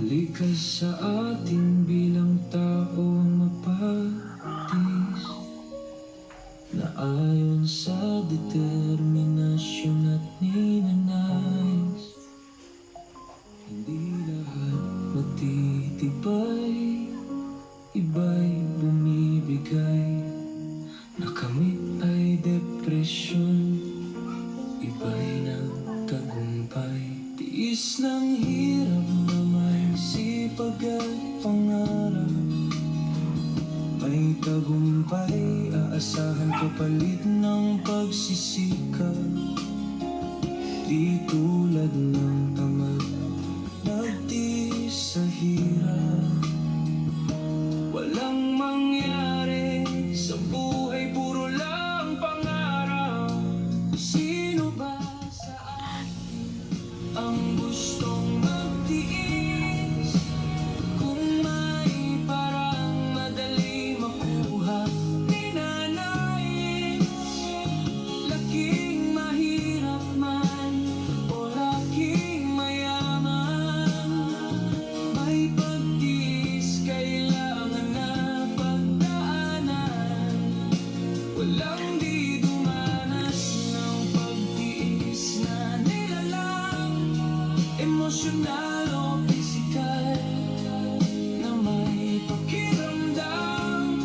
Likas sa atin bilang tao mapatis na ayon sa determinasyon at ninanais. Hindi lahat matitibay, iba'y bumibigay. Nakamit ay depresyon, iba'y nagtagumpay. Tiis ng hirap na may sipag at pangarap, may tagumpay, aasahan kapalit ng pagsisikap. Di tulad ng tamad, nagtiis sa hirap. Walang mangyari sa buhay, puro lang pangarap. Sino ba sa atin ang gustong magtiis? Kung may parang madali makuha, ninanais. Laking mahirap man o laking mayaman, may pagtiis kailangan na pagdaanan. Walang di dumanas ng pagtiis na nilalang, emosyonal o pisikal, na may pakiramdam.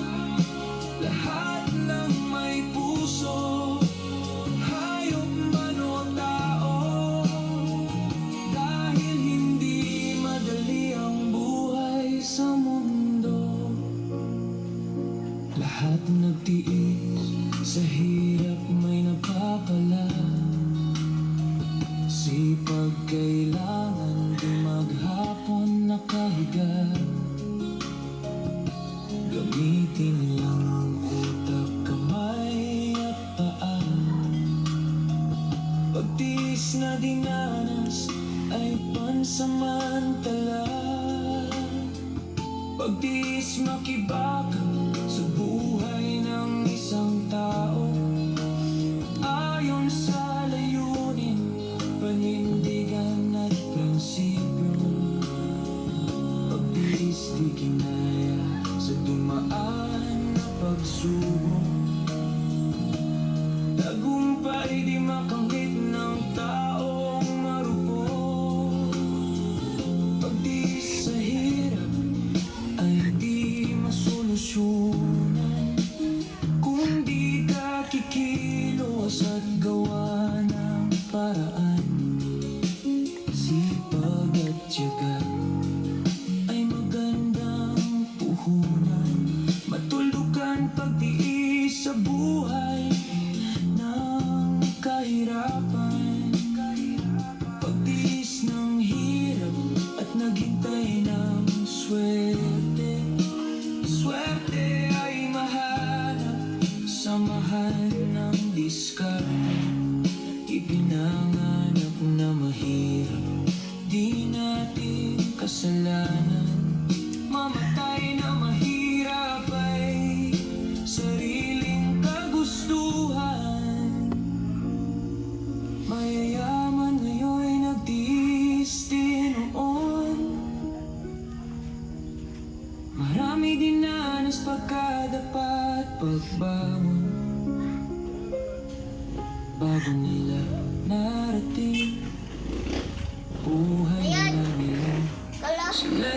Lahat ng may puso, hayop man o tao, dahil hindi madali ang buhay sa mundo. Lahat nagtiis sa hirap, may napapala. Sipag kailangan, di maghapon nakahiga. Gamitin lang ang utak, kamay at paa. Pagtiis na dinanas ay pansamantala. Pagtiis makibaka sa buhay ng isang tao, ayon sa layunin, panindigan at prinsipyo. Pagtiis di kinaya sa dumaan na pagsubok, tagumpay di makamit ng taong marupok. Pagtiis sa hirap ay di masolusyonan kung di ka kikilos at gawa ng paraan. Sipag at tiyaga ay magandang puhunan, matuldukan pagtiis sa buhay ng kahirapan. Pagtiis ng hirap at naghintay ng swerte. Swerte ay mahanap sa mahal ng diskarte. Ipinanganap na mahirap, di natin kasalanan. Mamatay na mahirap ay sariling kagustuhan. Mayayaman ngayon'y nagtiis din noon. Marami dinanas pagkadapat pagbangon, bago nila narating buhay na ngayon. Sila